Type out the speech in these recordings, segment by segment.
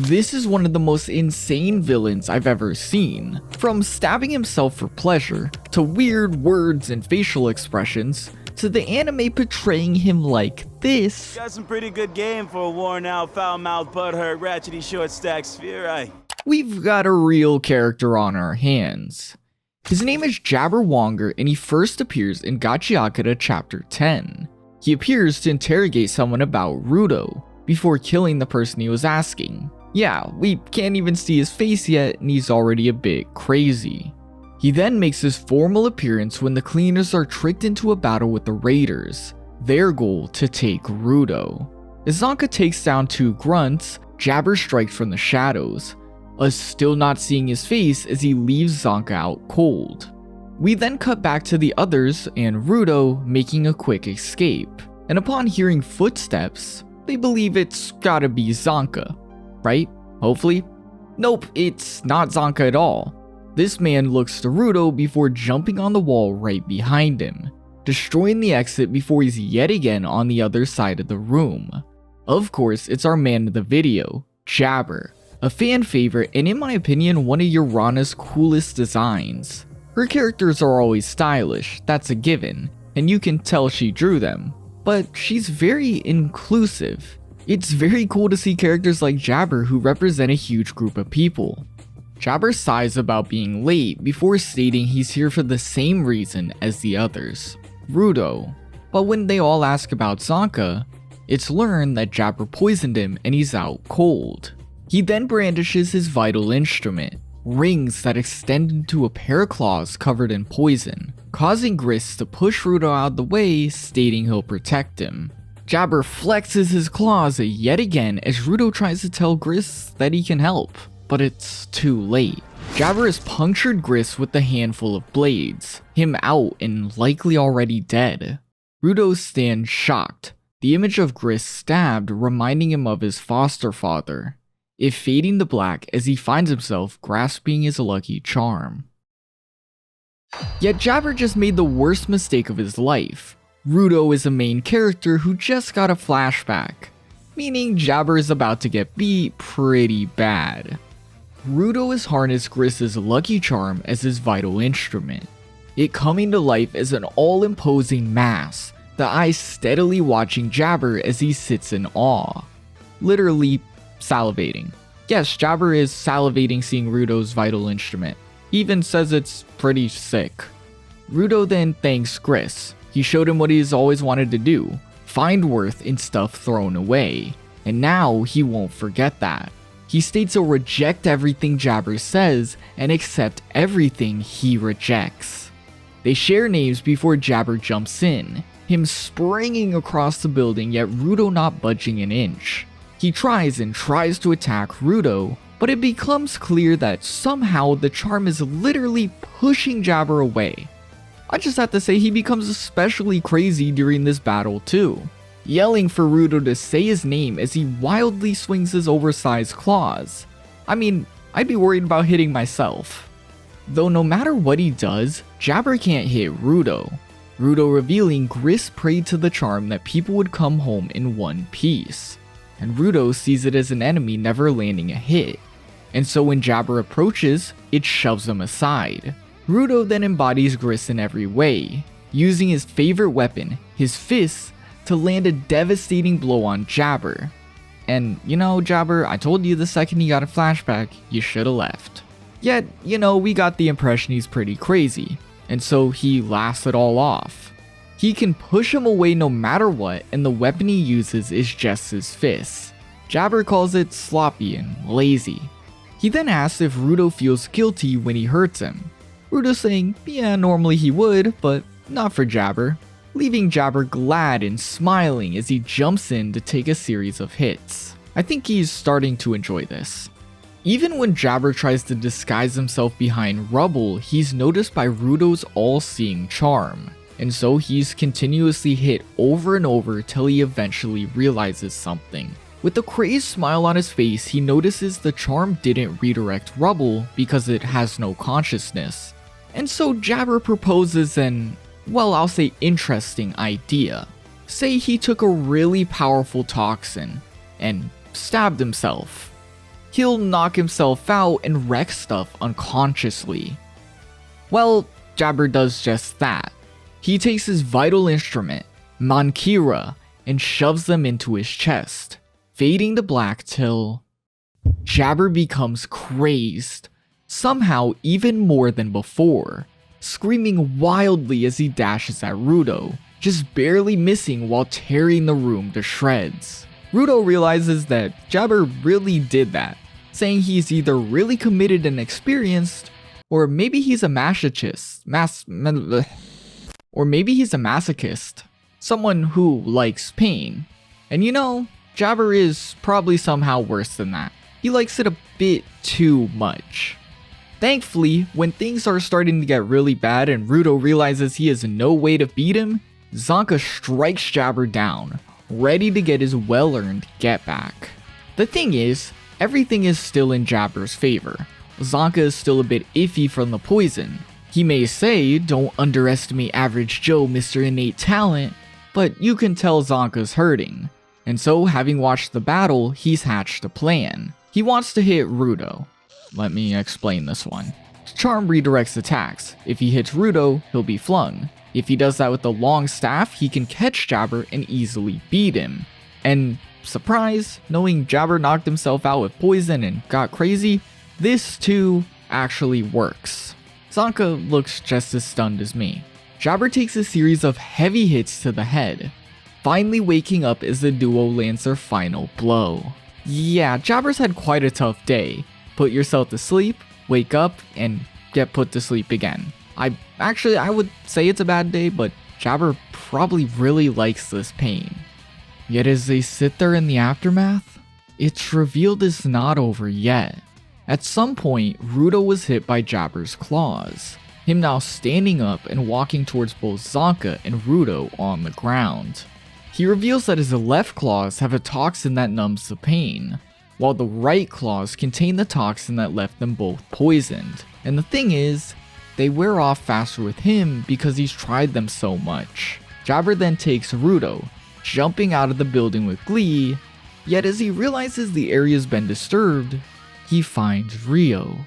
This is one of the most insane villains I've ever seen. From stabbing himself for pleasure, to weird words and facial expressions, to the anime portraying him like this. Got some pretty good game for a worn out, foul-mouthed, butthurt, ratchety, short-stacked sphere. We've got a real character on our hands. His name is Jabber Wonger, and he first appears in Gachiakuta chapter 10. He appears to interrogate someone about Rudo, before killing the person he was asking. Yeah, we can't even see his face yet, and he's already a bit crazy. He then makes his formal appearance when the cleaners are tricked into a battle with the raiders, their goal to take Rudo. As Zanka takes down two grunts, Jabber strikes from the shadows, us still not seeing his face as he leaves Zanka out cold. We then cut back to the others and Rudo making a quick escape, and upon hearing footsteps, they believe it's gotta be Zanka, right? Hopefully? Nope, it's not Zanka at all. This man looks to Rudo before jumping on the wall right behind him, destroying the exit before he's yet again on the other side of the room. Of course, it's our man of the video, Jabber, a fan favorite and in my opinion one of Urana's coolest designs. Her characters are always stylish, that's a given, and you can tell she drew them, but she's very inclusive. It's very cool to see characters like Jabber who represent a huge group of people. Jabber sighs about being late before stating he's here for the same reason as the others, Rudo. But when they all ask about Zanka, it's learned that Jabber poisoned him and he's out cold. He then brandishes his vital instrument, rings that extend into a pair of claws covered in poison, causing Gris to push Rudo out of the way, stating he'll protect him. Jabber flexes his claws yet again as Rudo tries to tell Gris that he can help, but it's too late. Jabber has punctured Gris with a handful of blades, him out and likely already dead. Rudo stands shocked, the image of Gris stabbed reminding him of his foster father, it fading to black as he finds himself grasping his lucky charm. Yet Jabber just made the worst mistake of his life. Rudo is a main character who just got a flashback, meaning Jabber is about to get beat pretty bad. Rudo has harnessed Gris's lucky charm as his vital instrument, it coming to life as an all-imposing mass, the eyes steadily watching Jabber as he sits in awe, literally salivating. Yes, Jabber is salivating seeing Rudo's vital instrument. He even says it's pretty sick. Rudo then thanks Gris. He showed him what he's always wanted to do, find worth in stuff thrown away, and now he won't forget that. He states he'll reject everything Jabber says and accept everything he rejects. They share names before Jabber jumps in, him springing across the building yet Rudo not budging an inch. He tries to attack Rudo, but it becomes clear that somehow the charm is literally pushing Jabber away. I just have to say he becomes especially crazy during this battle too, yelling for Rudo to say his name as he wildly swings his oversized claws. I mean, I'd be worried about hitting myself. Though no matter what he does, Jabber can't hit Rudo. Rudo revealing Gris prayed to the charm that people would come home in one piece, and Rudo sees it as an enemy never landing a hit, and so when Jabber approaches, it shoves him aside. Rudo then embodies Gris in every way, using his favorite weapon, his fists, to land a devastating blow on Jabber. And you know, Jabber, I told you the second you got a flashback, you should've left. Yet, you know, we got the impression he's pretty crazy, and so he laughs it all off. He can push him away no matter what, and the weapon he uses is just his fists. Jabber calls it sloppy and lazy. He then asks if Rudo feels guilty when he hurts him. Rudo saying, yeah, normally he would, but not for Jabber, leaving Jabber glad and smiling as he jumps in to take a series of hits. I think he's starting to enjoy this. Even when Jabber tries to disguise himself behind rubble, he's noticed by Rudo's all-seeing charm, and so he's continuously hit over and over till he eventually realizes something. With a crazed smile on his face, he notices the charm didn't redirect rubble because it has no consciousness. And so Jabber proposes an, well, I'll say interesting idea. Say he took a really powerful toxin and stabbed himself. he'll knock himself out and wreck stuff unconsciously. Well, Jabber does just that. He takes his vital instrument, Mankira, and shoves them into his chest, fading to black till Jabber becomes crazed, somehow even more than before, screaming wildly as he dashes at Rudo, just barely missing while tearing the room to shreds. Rudo realizes that Jabber really did that, saying he's either really committed and experienced, or maybe he's a masochist, someone who likes pain. And you know, Jabber is probably somehow worse than that. He likes it a bit too much. Thankfully, when things are starting to get really bad and Rudo realizes he has no way to beat him, Zanka strikes Jabber down, ready to get his well-earned get back. The thing is, everything is still in Jabber's favor. Zanka is still a bit iffy from the poison. He may say, "Don't underestimate average Joe, Mr. Innate Talent," but you can tell Zanka's hurting. And so, having watched the battle, he's hatched a plan. He wants to hit Rudo. Let me explain this one. Charm redirects attacks. If he hits Rudo, he'll be flung. If he does that with the long staff, he can catch Jabber and easily beat him. And surprise, knowing Jabber knocked himself out with poison and got crazy, this too actually works. Zanka looks just as stunned as me. Jabber takes a series of heavy hits to the head, finally waking up as the duo lands their final blow. Yeah, Jabber's had quite a tough day. Put yourself to sleep, wake up, and get put to sleep again. I would say it's a bad day, but Jabber probably really likes this pain. Yet as they sit there in the aftermath, it's revealed it's not over yet. At some point, Rudo was hit by Jabber's claws, him now standing up and walking towards both Zanka and Rudo on the ground. He reveals that his left claws have a toxin that numbs the pain, while the right claws contain the toxin that left them both poisoned. And the thing is, they wear off faster with him because he's tried them so much. Jabber then takes Rudo, jumping out of the building with glee, yet as he realizes the area's been disturbed, he finds Rio.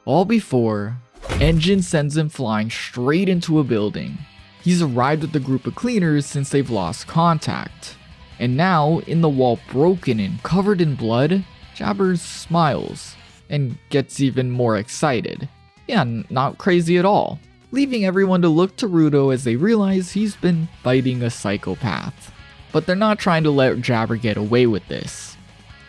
All before, Engine sends him flying straight into a building. He's arrived with a group of cleaners since they've lost contact. And now, in the wall broken and covered in blood, Jabber smiles and gets even more excited. Yeah, not crazy at all. Leaving everyone to look to Rudo as they realize he's been fighting a psychopath. But they're not trying to let Jabber get away with this.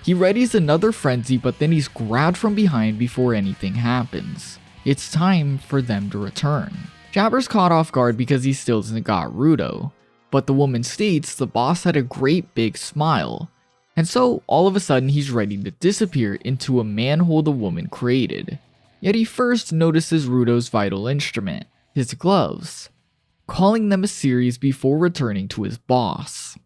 He readies another frenzy, but then he's grabbed from behind before anything happens. It's time for them to return. Jabber's caught off guard because he still hasn't got Rudo, but the woman states the boss had a great big smile, and so all of a sudden he's ready to disappear into a manhole the woman created. Yet he first notices Rudo's vital instrument, his gloves, calling them a series before returning to his boss.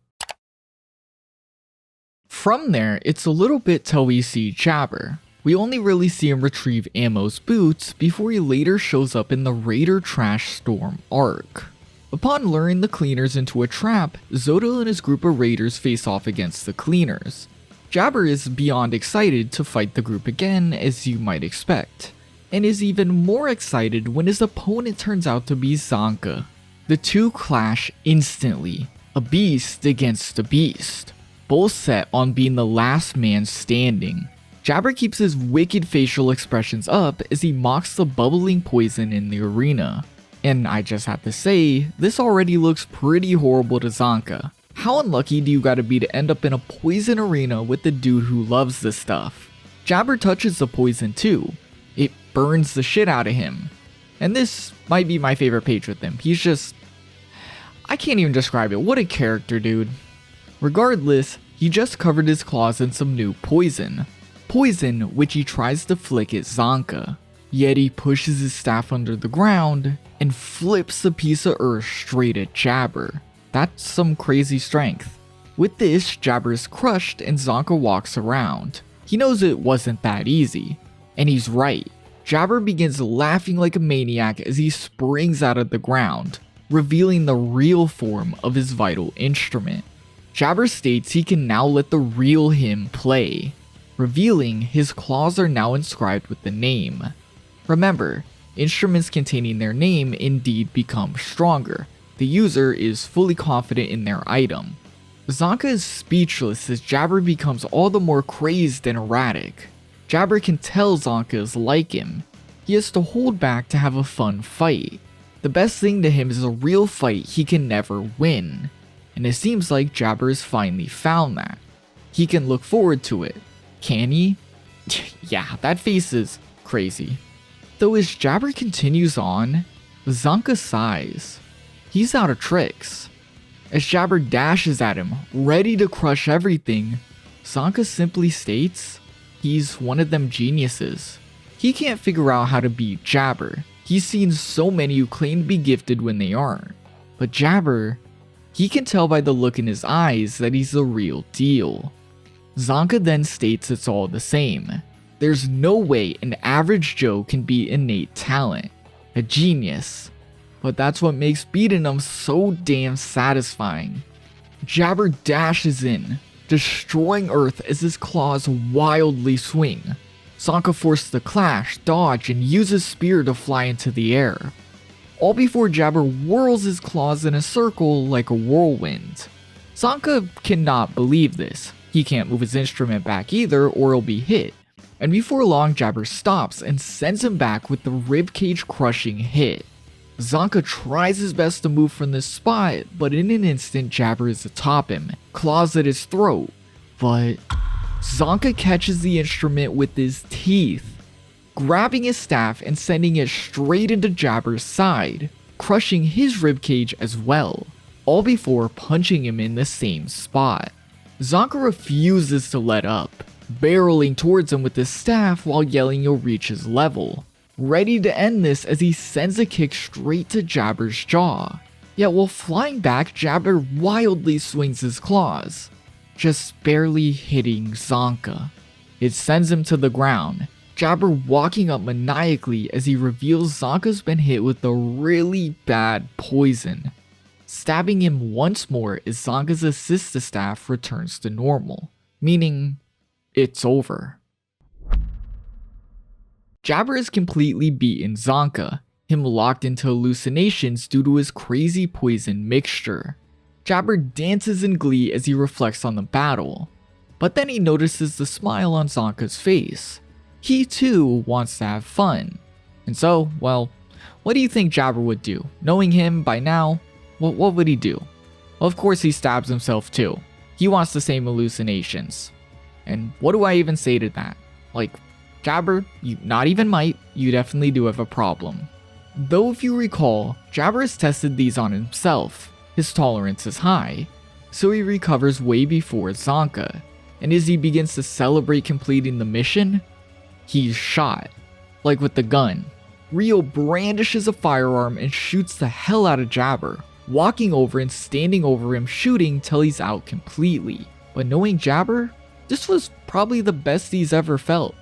From there, it's a little bit till we see Jabber. We only really see him retrieve Ammo's boots before he later shows up in the Raider Trash Storm arc. Upon luring the cleaners into a trap, Zoto and his group of raiders face off against the cleaners. Jabber is beyond excited to fight the group again, as you might expect, and is even more excited when his opponent turns out to be Zanka. The two clash instantly, a beast against a beast, both set on being the last man standing. Jabber keeps his wicked facial expressions up as he mocks the bubbling poison in the arena. And I just have to say, this already looks pretty horrible to Zanka. How unlucky do you gotta be to end up in a poison arena with the dude who loves this stuff? Jabber touches the poison too. It burns the shit out of him. And this might be my favorite page with him. He's just... I can't even describe it. What a character, dude. Regardless, he just covered his claws in some new poison. Poison which he tries to flick at Zanka. Yet he pushes his staff under the ground and flips a piece of earth straight at Jabber. That's some crazy strength. With this, Jabber is crushed and Zanka walks around. He knows it wasn't that easy. And he's right. Jabber begins laughing like a maniac as he springs out of the ground, revealing the real form of his vital instrument. Jabber states he can now let the real him play. revealing his claws are now inscribed with the name. Remember, instruments containing their name indeed become stronger. The user is fully confident in their item. Zanka is speechless as Jabber becomes all the more crazed and erratic. Jabber can tell Zanka is like him. He has to hold back to have a fun fight. The best thing to him is a real fight he can never win. And it seems like Jabber has finally found that. He can look forward to it. Can he? Yeah, that face is crazy. Though as Jabber continues on, Zanka sighs. He's out of tricks. As Jabber dashes at him, ready to crush everything, Zanka simply states he's one of them geniuses. He can't figure out how to beat Jabber. He's seen so many who claim to be gifted when they aren't. But Jabber, he can tell by the look in his eyes that he's the real deal. Zanka then states it's all the same. There's no way an average Joe can beat innate talent, a genius. But that's what makes beating him so damn satisfying. Jabber dashes in, destroying Earth as his claws wildly swing. Zanka forces the clash, dodge, and uses spear to fly into the air. All before Jabber whirls his claws in a circle like a whirlwind. Zanka cannot believe this. He can't move his instrument back either or he'll be hit. And before long, Jabber stops and sends him back with the ribcage crushing hit. Zanka tries his best to move from this spot, but in an instant Jabber is atop him, claws at his throat. But Zanka catches the instrument with his teeth, grabbing his staff and sending it straight into Jabber's side, crushing his ribcage as well, all before punching him in the same spot. Zanka refuses to let up, barreling towards him with his staff while yelling he'll reach his level, ready to end this as he sends a kick straight to Jabber's jaw. Yet while flying back, Jabber wildly swings his claws, just barely hitting Zanka. It sends him to the ground, Jabber walking up maniacally as he reveals Zanka's been hit with a really bad poison, stabbing him once more as Zanka's assist staff returns to normal, meaning it's over. Jabber has completely beaten Zanka, him locked into hallucinations due to his crazy poison mixture. Jabber dances in glee as he reflects on the battle, but then he notices the smile on Zanka's face. He too wants to have fun. And so, well, what do you think Jabber would do? Knowing him by now, what would he do? Well, of course he stabs himself too. He wants the same hallucinations. And what do I even say to that? Like, Jabber, you not even might, you definitely do have a problem. Though if you recall, Jabber has tested these on himself. His tolerance is high, so he recovers way before Zanka. And as he begins to celebrate completing the mission, he's shot. Like with the gun. Ryo brandishes a firearm and shoots the hell out of Jabber, walking over and standing over him shooting till he's out completely. But knowing Jabber, this was probably the best he's ever felt.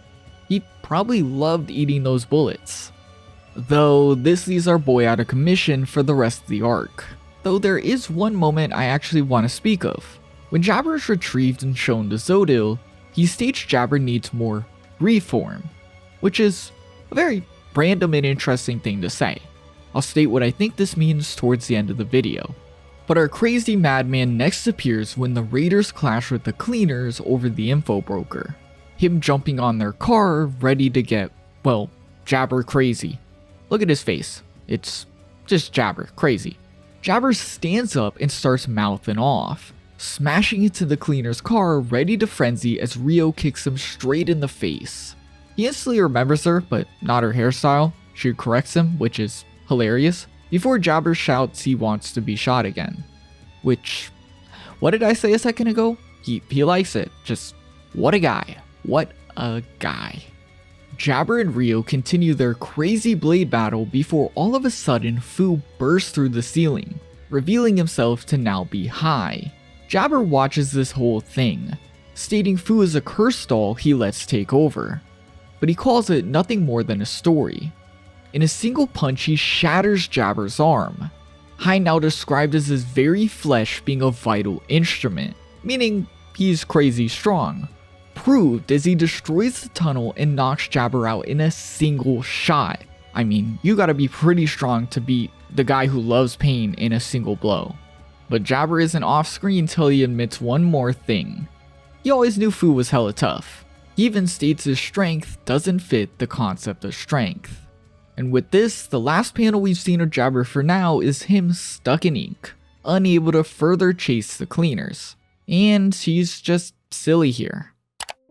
He probably loved eating those bullets. Though this leaves our boy out of commission for the rest of the arc. Though there is one moment I actually want to speak of. When Jabber is retrieved and shown to Zodil, he states Jabber needs more reform, which is a very random and interesting thing to say. I'll state what I think this means towards the end of the video. But our crazy madman next appears when the raiders clash with the cleaners over the info broker. Him jumping on their car, ready to get, well, Jabber crazy. Look at his face. It's just Jabber crazy. Jabber stands up and starts mouthing off, smashing into the cleaner's car, ready to frenzy as Ryo kicks him straight in the face. He instantly remembers her, but not her hairstyle. She corrects him, which is hilarious, before Jabber shouts he wants to be shot again. Which, what did I say a second ago? He likes it. Just, what a guy. What a guy. Jabber and Ryo continue their crazy blade battle before all of a sudden Fu bursts through the ceiling, revealing himself to now be high. Jabber watches this whole thing, stating Fu is a cursed doll he lets take over, but he calls it nothing more than a story. In a single punch he shatters Jabber's arm. Hai now described as his very flesh being a vital instrument, meaning he's crazy strong. proved as he destroys the tunnel and knocks Jabber out in a single shot. I mean, you gotta be pretty strong to beat the guy who loves pain in a single blow. But Jabber isn't off screen till he admits one more thing. He always knew Fu was hella tough. He even states his strength doesn't fit the concept of strength. And with this, the last panel we've seen of Jabber for now is him stuck in ink, unable to further chase the cleaners. And he's just silly here.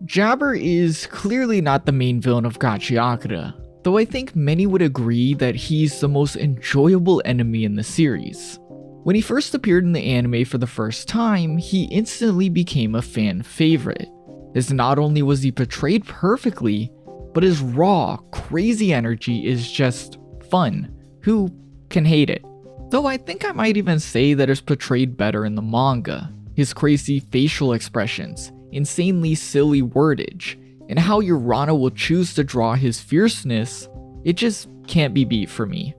Jabber is clearly not the main villain of Gachiakuta, though I think many would agree that he's the most enjoyable enemy in the series. When he first appeared in the anime for the first time, he instantly became a fan favorite, as not only was he portrayed perfectly, but his raw, crazy energy is just fun. Who can hate it? Though I think I might even say that it's portrayed better in the manga. His crazy facial expressions, insanely silly wordage, and how Urana will choose to draw his fierceness, it just can't be beat for me.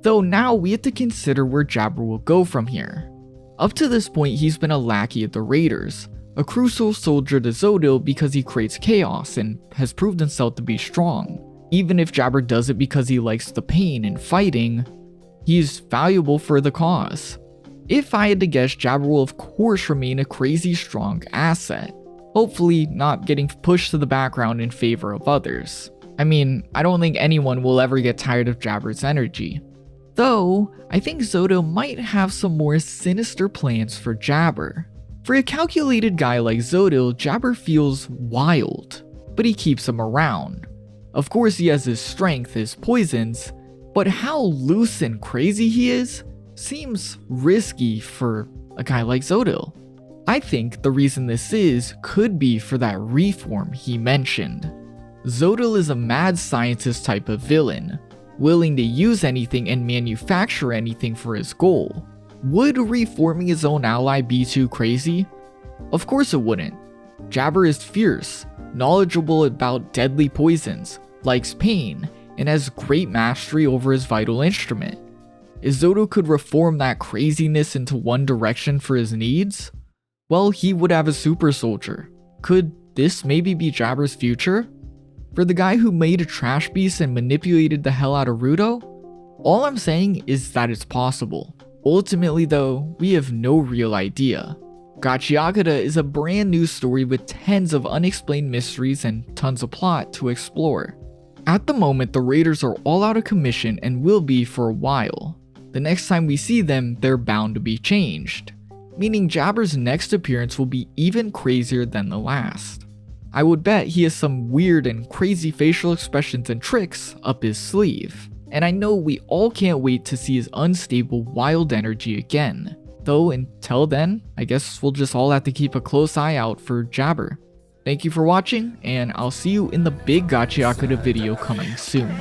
Though now we have to consider where Jabber will go from here. Up to this point, he's been a lackey of the Raiders, a crucial soldier to Zodil because he creates chaos and has proved himself to be strong. Even if Jabber does it because he likes the pain and fighting, he's valuable for the cause. If I had to guess, Jabber will of course remain a crazy strong asset, hopefully not getting pushed to the background in favor of others. I mean, I don't think anyone will ever get tired of Jabber's energy. Though, I think Zodil might have some more sinister plans for Jabber. For a calculated guy like Zodil, Jabber feels wild, but he keeps him around. Of course he has his strength, his poisons, but how loose and crazy he is seems risky for a guy like Zodil. I think the reason this could be for that reform he mentioned. Zodil is a mad scientist type of villain, willing to use anything and manufacture anything for his goal. Would reforming his own ally be too crazy? Of course it wouldn't. Jabber is fierce, knowledgeable about deadly poisons, likes pain, and has great mastery over his vital instrument. If Zodil could reform that craziness into one direction for his needs, well, he would have a super soldier. Could this maybe be Jabber's future? For the guy who made a trash beast and manipulated the hell out of Rudo? All I'm saying is that it's possible. Ultimately though, we have no real idea. Gachiakuta is a brand new story with tens of unexplained mysteries and tons of plot to explore. At the moment, the Raiders are all out of commission and will be for a while. The next time we see them, they're bound to be changed, meaning Jabber's next appearance will be even crazier than the last. I would bet he has some weird and crazy facial expressions and tricks up his sleeve. And I know we all can't wait to see his unstable, wild energy again. Though until then, I guess we'll just all have to keep a close eye out for Jabber. Thank you for watching, and I'll see you in the big Gachiakuta video coming soon.